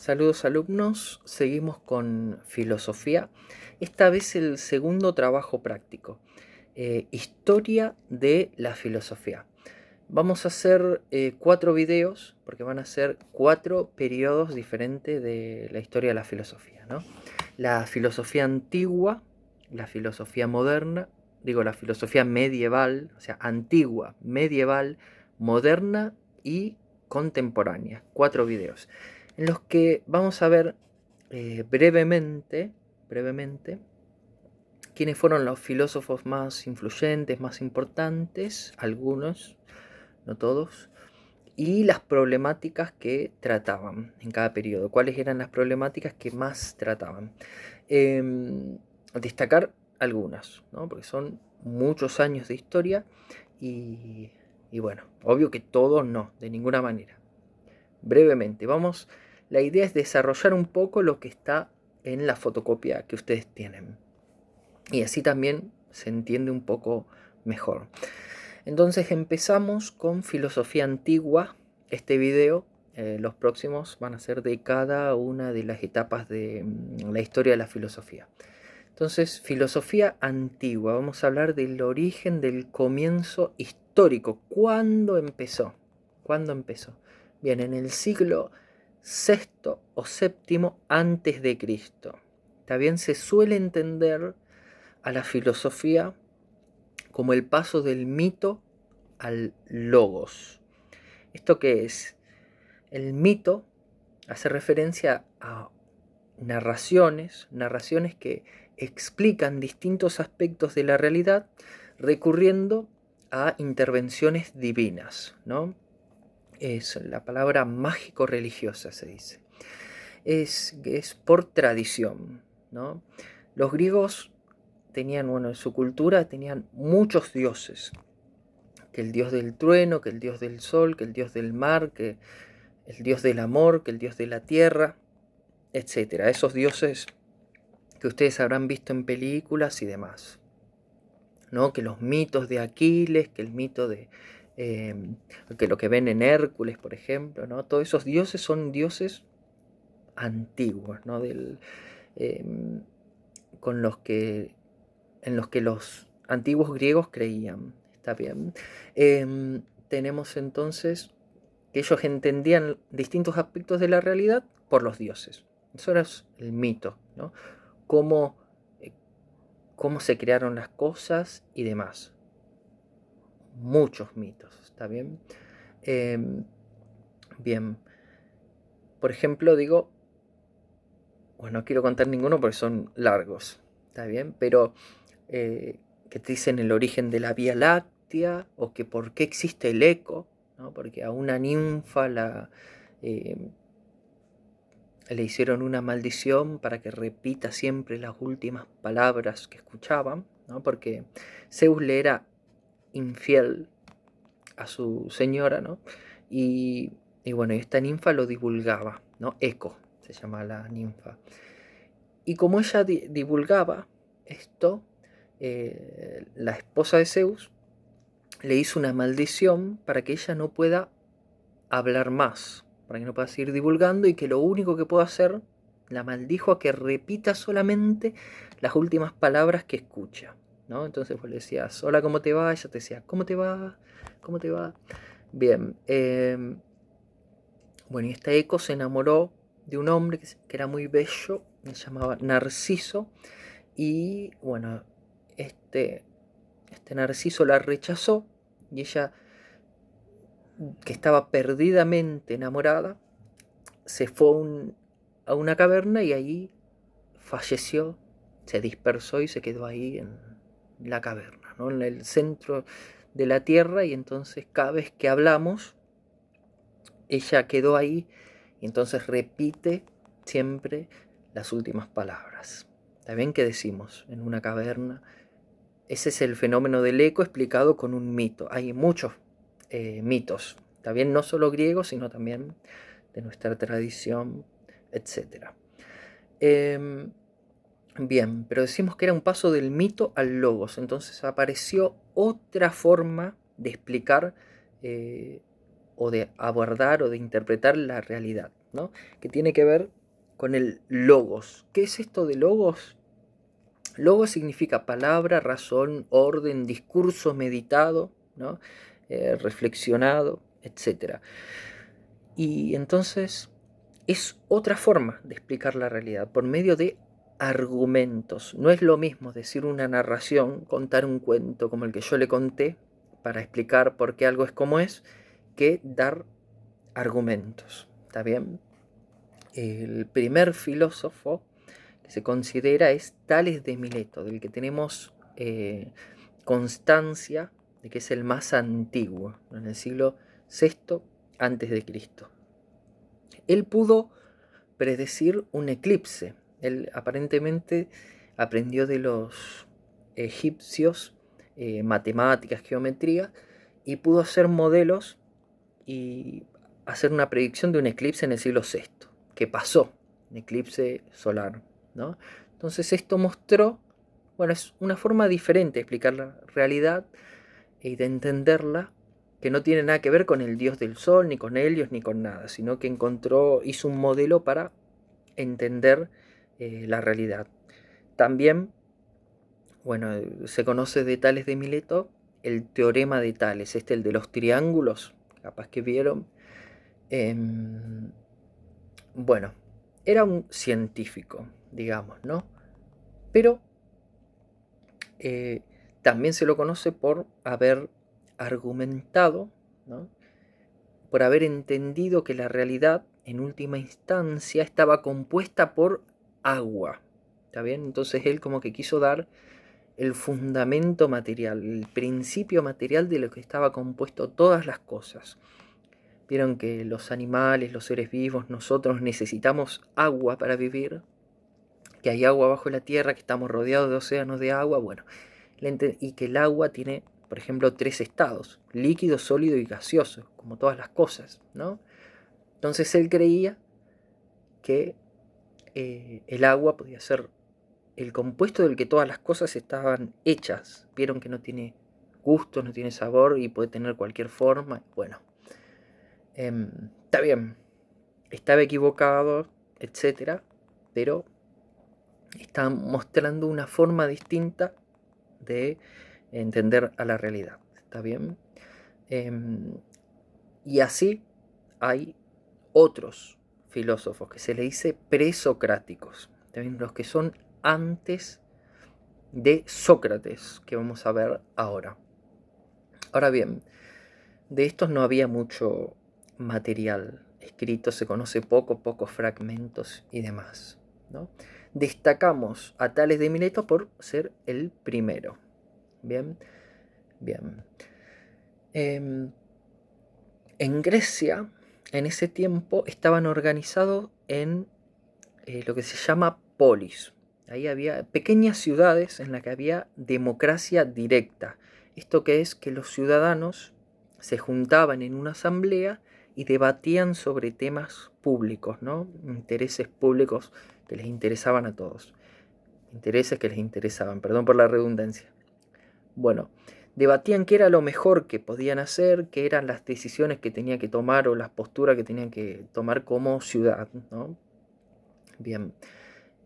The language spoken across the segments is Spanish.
Saludos alumnos, seguimos con filosofía, esta vez el segundo trabajo práctico, historia de la filosofía. Vamos a hacer 4 videos, porque van a ser 4 periodos diferentes de la historia de la filosofía, ¿no? La filosofía antigua, la filosofía moderna, la filosofía medieval, o sea, antigua, medieval, moderna y contemporánea. 4 videos en los que vamos a ver brevemente quiénes fueron los filósofos más influyentes, más importantes, algunos, no todos, y las problemáticas que trataban en cada periodo. ¿Cuáles eran las problemáticas que más trataban? Destacar algunas, ¿no? Porque son muchos años de historia y bueno, obvio que todos no, de ninguna manera. Brevemente, la idea es desarrollar un poco lo que está en la fotocopia que ustedes tienen. Y así también se entiende un poco mejor. Entonces empezamos con filosofía antigua. Este video, los próximos van a ser de cada una de las etapas de la historia de la filosofía. Entonces, filosofía antigua. Vamos a hablar del origen, del comienzo histórico. ¿Cuándo empezó? ¿Cuándo empezó? Bien, en el siglo VI o VII antes de Cristo. También se suele entender a la filosofía como el paso del mito al logos. ¿Esto qué es? El mito hace referencia a narraciones que explican distintos aspectos de la realidad recurriendo a intervenciones divinas, ¿no? Es la palabra mágico-religiosa, se dice. Es por tradición, ¿no? Los griegos tenían, en su cultura tenían muchos dioses, que el dios del trueno, que el dios del sol, que el dios del mar, que el dios del amor, que el dios de la tierra, etcétera. Esos dioses que ustedes habrán visto en películas y demás, ¿no? Que los mitos de Aquiles, que el mito de que lo que ven en Hércules, por ejemplo, ¿no? Todos esos dioses son dioses antiguos, ¿no? Con los que en los que los antiguos griegos creían. ¿Está bien? Tenemos entonces que ellos entendían distintos aspectos de la realidad por los dioses. Eso era el mito, ¿no? Cómo, cómo se crearon las cosas y demás. Muchos mitos, ¿está bien? Bien. Por ejemplo, no quiero contar ninguno porque son largos, ¿está bien? Pero que te dicen el origen de la Vía Láctea o que por qué existe el eco, ¿no? Porque a una ninfa le hicieron una maldición para que repita siempre las últimas palabras que escuchaban, ¿no? Porque Zeus le era infiel a su señora, ¿no? Y esta ninfa lo divulgaba, ¿no? Eco se llama la ninfa. Y como ella divulgaba esto, la esposa de Zeus le hizo una maldición para que ella no pueda hablar más, para que no pueda seguir divulgando y que lo único que pueda hacer, la maldijo a que repita solamente las últimas palabras que escucha, ¿no? Entonces vos le decías, hola, ¿cómo te va? Ella te decía, ¿cómo te va? ¿Cómo te va? Bien, y esta Eco se enamoró de un hombre que era muy bello, se llamaba Narciso, y este Narciso la rechazó y ella, que estaba perdidamente enamorada, se fue a una caverna y ahí falleció, se dispersó y se quedó ahí en la caverna, ¿no? En el centro de la tierra, y entonces cada vez que hablamos, ella quedó ahí y entonces repite siempre las últimas palabras. ¿Está bien? ¿Qué decimos? En una caverna. Ese es el fenómeno del eco explicado con un mito. Hay muchos mitos, ¿está bien? No solo griegos, sino también de nuestra tradición, etc. Bien, pero decimos que era un paso del mito al logos. Entonces apareció otra forma de explicar o de abordar o de interpretar la realidad. ¿no? Que tiene que ver con el logos. ¿Qué es esto de logos? Logos significa palabra, razón, orden, discurso meditado, ¿no? Reflexionado, etc. Y entonces es otra forma de explicar la realidad, por medio de argumentos. No es lo mismo decir una narración, contar un cuento como el que yo le conté, para explicar por qué algo es como es, que dar argumentos. ¿Está bien? El primer filósofo que se considera es Tales de Mileto, del que tenemos constancia de que es el más antiguo, en el siglo VI antes de Cristo. Él pudo predecir un eclipse. Él aparentemente aprendió de los egipcios matemáticas, geometría, y pudo hacer modelos y hacer una predicción de un eclipse en el siglo VI, que pasó, un eclipse solar, ¿no? Entonces esto mostró, bueno, es una forma diferente de explicar la realidad y de entenderla, que no tiene nada que ver con el dios del sol, ni con Helios, ni con nada, sino que hizo un modelo para entender la realidad. También, bueno, se conoce de Tales de Mileto el teorema de Tales, el de los triángulos, capaz que vieron. Bueno, era un científico, digamos, ¿no? Pero también se lo conoce por haber argumentado, ¿no? Por haber entendido que la realidad, en última instancia, estaba compuesta por agua. ¿Está bien? Entonces él como que quiso dar el fundamento material, el principio material de lo que estaba compuesto todas las cosas. Vieron que los animales, los seres vivos, nosotros necesitamos agua para vivir, que hay agua bajo la tierra, que estamos rodeados de océanos de agua, bueno, y que el agua tiene, por ejemplo, 3 estados, líquido, sólido y gaseoso, como todas las cosas, ¿no? Entonces él creía que el agua podía ser el compuesto del que todas las cosas estaban hechas. Vieron que no tiene gusto, no tiene sabor y puede tener cualquier forma. Bueno, está bien, estaba equivocado, etcétera, pero está mostrando una forma distinta de entender a la realidad. ¿Está bien? Y así hay otros filósofos que se le dice presocráticos, ¿también? Los que son antes de Sócrates, que vamos a ver ahora. Ahora bien, de estos no había mucho material escrito, se conoce pocos fragmentos y demás, ¿no? Destacamos a Tales de Mileto por ser el primero. Bien, bien. En Grecia, en ese tiempo, estaban organizados en lo que se llama polis. Ahí había pequeñas ciudades en las que había democracia directa. Esto que es que los ciudadanos se juntaban en una asamblea y debatían sobre temas públicos, ¿no? Intereses públicos que les interesaban a todos. Intereses que les interesaban, perdón por la redundancia. Bueno, debatían qué era lo mejor que podían hacer, qué eran las decisiones que tenían que tomar o las posturas que tenían que tomar como ciudad, ¿no? Bien.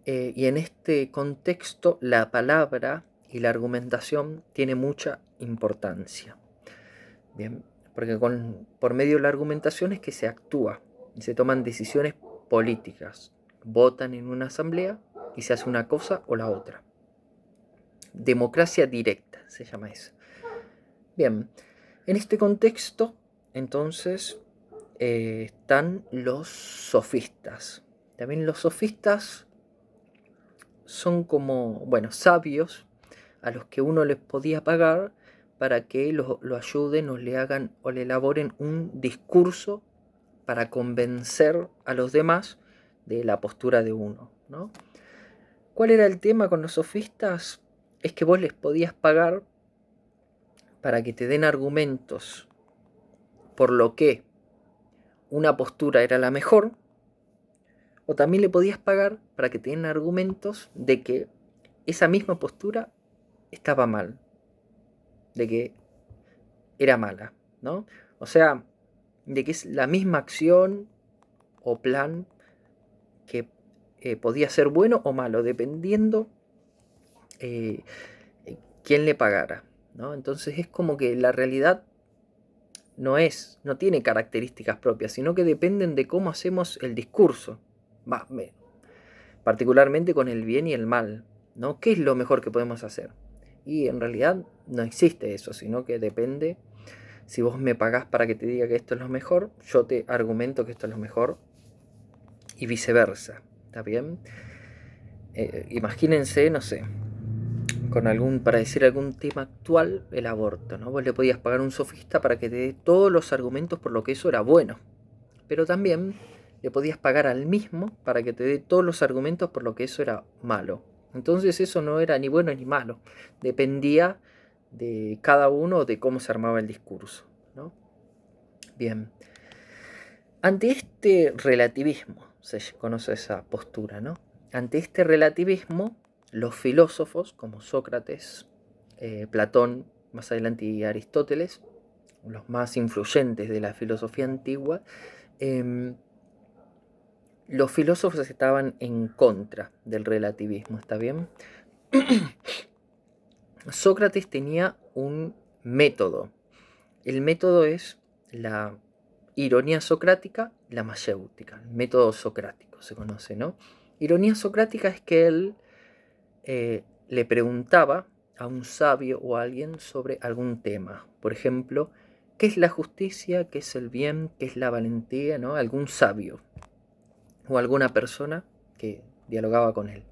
Y en este contexto la palabra y la argumentación tiene mucha importancia. Bien, porque por medio de la argumentación es que se actúa y se toman decisiones políticas. Votan en una asamblea y se hace una cosa o la otra. Democracia directa se llama eso. Bien, en este contexto, entonces, están los sofistas. También los sofistas son como, bueno, sabios a los que uno les podía pagar para que lo ayuden o le hagan o le elaboren un discurso para convencer a los demás de la postura de uno, ¿no? ¿Cuál era el tema con los sofistas? Es que vos les podías pagar para que te den argumentos por lo que una postura era la mejor, o también le podías pagar para que te den argumentos de que esa misma postura estaba mal, de que era mala, ¿no? O sea, de que es la misma acción o plan que podía ser bueno o malo, dependiendo quién le pagara, ¿no? Entonces es como que la realidad no tiene características propias, sino que dependen de cómo hacemos el discurso, particularmente con el bien y el mal, ¿no? ¿Qué es lo mejor que podemos hacer? Y en realidad no existe eso, sino que depende. Si vos me pagás para que te diga que esto es lo mejor, yo te argumento que esto es lo mejor y viceversa, ¿está bien? Imagínense, no sé, para decir algún tema actual, el aborto, ¿no? Vos le podías pagar a un sofista para que te dé todos los argumentos por lo que eso era bueno, pero también le podías pagar al mismo para que te dé todos los argumentos por lo que eso era malo. Entonces eso no era ni bueno ni malo, dependía de cada uno, de cómo se armaba el discurso, ¿no? Bien, ante este relativismo, se conoce esa postura, ¿no? Ante este relativismo, los filósofos como Sócrates, Platón, más adelante y Aristóteles, los más influyentes de la filosofía antigua, los filósofos estaban en contra del relativismo, ¿está bien? Sócrates tenía un método. El método es la ironía socrática, la mayéutica. El método socrático se conoce, ¿no? Ironía socrática es que él le preguntaba a un sabio o a alguien sobre algún tema. Por ejemplo, ¿qué es la justicia? ¿Qué es el bien? ¿Qué es la valentía? ¿No? Algún sabio o alguna persona que dialogaba con él.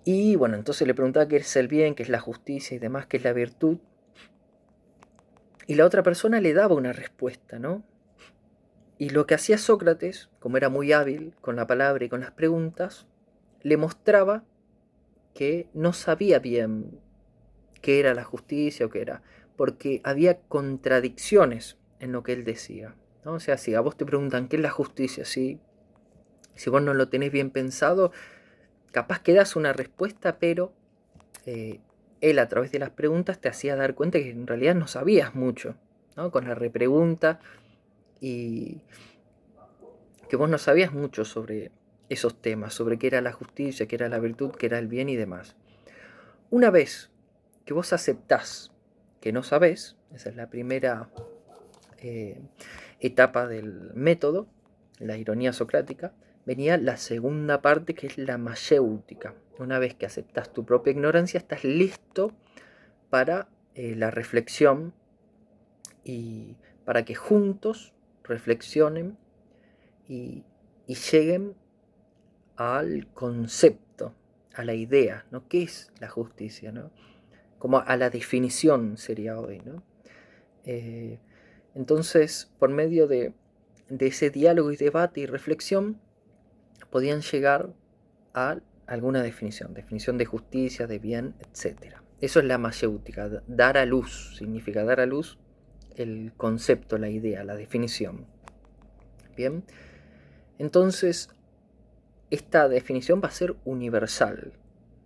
Y bueno, entonces le preguntaba qué es el bien, qué es la justicia y demás, qué es la virtud. Y la otra persona le daba una respuesta, ¿no? Y lo que hacía Sócrates, como era muy hábil con la palabra y con las preguntas, le mostraba que no sabía bien qué era la justicia o qué era, porque había contradicciones en lo que él decía, ¿no? O sea, si a vos te preguntan qué es la justicia, si vos no lo tenés bien pensado, capaz que das una respuesta, pero él a través de las preguntas te hacía dar cuenta que en realidad no sabías mucho, ¿no? Con la repregunta, y que vos no sabías mucho sobre esos temas, sobre qué era la justicia, qué era la virtud, qué era el bien y demás. Una vez que vos aceptás que no sabés, esa es la primera etapa del método, la ironía socrática, venía la segunda parte, que es la mayéutica. Una vez que aceptás tu propia ignorancia, estás listo para la reflexión y para que juntos reflexionen y lleguen al concepto, a la idea, ¿no? ¿Qué es la justicia, ¿no? Como a la definición sería hoy, ¿no? Entonces, por medio de ese diálogo y debate y reflexión, podían llegar a alguna definición de justicia, de bien, etc. Eso es la mayéutica, dar a luz, significa dar a luz el concepto, la idea, la definición. Bien, entonces esta definición va a ser universal,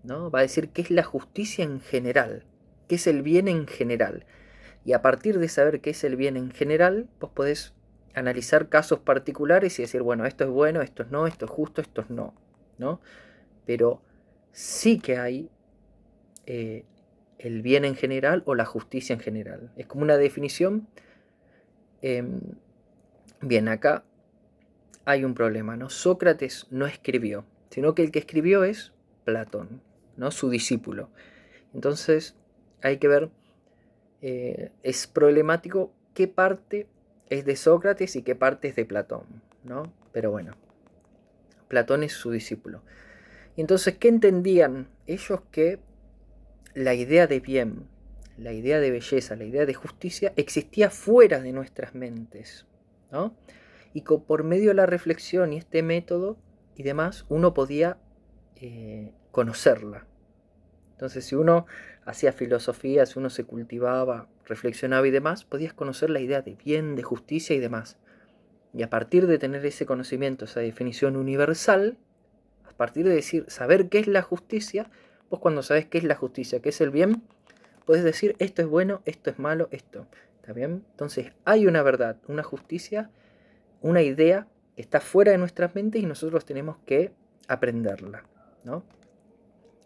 ¿no? Va a decir qué es la justicia en general, qué es el bien en general. Y a partir de saber qué es el bien en general, vos podés analizar casos particulares y decir, bueno, esto es bueno, esto es no, esto es justo, esto es no, ¿no? Pero sí que hay el bien en general o la justicia en general. Es como una definición. Bien, acá hay un problema, ¿no? Sócrates no escribió, sino que el que escribió es Platón, ¿no? Su discípulo. Entonces hay que ver, es problemático qué parte es de Sócrates y qué parte es de Platón, ¿no? Pero bueno, Platón es su discípulo. Y entonces, ¿qué entendían ellos? Que la idea de bien, la idea de belleza, la idea de justicia existía fuera de nuestras mentes, ¿no? Y por medio de la reflexión y este método y demás, uno podía conocerla. Entonces, si uno hacía filosofía, si uno se cultivaba, reflexionaba y demás, podías conocer la idea de bien, de justicia y demás. Y a partir de tener ese conocimiento, esa definición universal, a partir de saber qué es la justicia, vos cuando sabés qué es la justicia, qué es el bien, podés decir esto es bueno, esto es malo, esto. ¿Está bien? Entonces hay una verdad, una justicia, una idea que está fuera de nuestras mentes y nosotros tenemos que aprenderla, ¿no?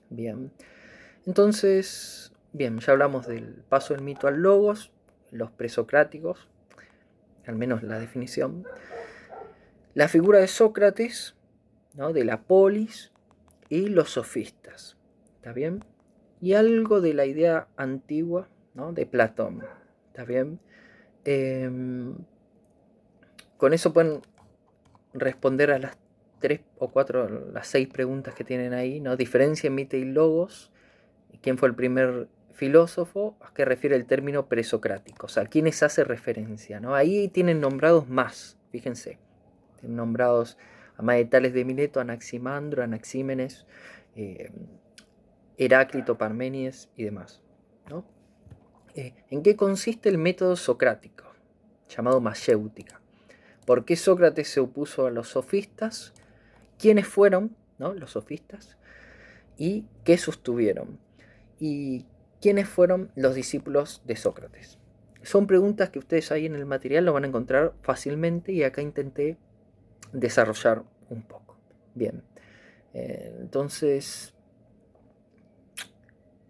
Bien, entonces, bien, ya hablamos del paso del mito al logos, los presocráticos, al menos la definición, la figura de Sócrates, ¿no? De la polis y los sofistas, ¿está bien? Y algo de la idea antigua, ¿no? De Platón, ¿está bien? Con eso pueden responder a las 3 o 4, las 6 preguntas que tienen ahí, ¿no? Diferencia en mito y logos, quién fue el primer filósofo, a qué refiere el término presocrático, o sea, a quiénes hace referencia, ¿no? Ahí tienen nombrados más, fíjense, tienen nombrados a más de Tales de Mileto, Anaximandro, Anaxímenes, Heráclito, Parménides y demás, ¿no? ¿En qué consiste el método socrático, llamado mayéutica? ¿Por qué Sócrates se opuso a los sofistas? ¿Quiénes fueron, ¿no? Los sofistas? ¿Y qué sostuvieron? ¿Y quiénes fueron los discípulos de Sócrates? Son preguntas que ustedes ahí en el material lo van a encontrar fácilmente y acá intenté desarrollar un poco. Bien, entonces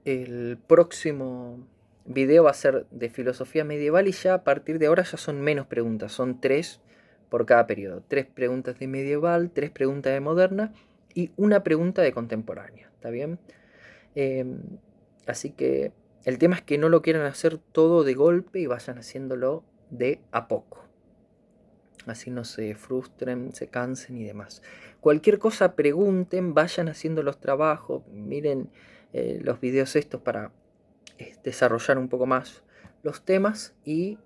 el próximo video va a ser de filosofía medieval y ya a partir de ahora ya son menos preguntas, son 3 por cada periodo. 3 preguntas de medieval, 3 preguntas de moderna y una pregunta de contemporánea, ¿está bien? Así que el tema es que no lo quieran hacer todo de golpe y vayan haciéndolo de a poco. Así no se frustren, se cansen y demás. Cualquier cosa pregunten, vayan haciendo los trabajos, miren los videos estos para desarrollar un poco más los temas y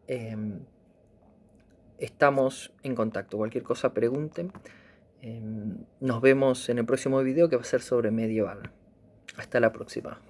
estamos en contacto. Cualquier cosa pregunten. Nos vemos en el próximo video que va a ser sobre medieval. Hasta la próxima.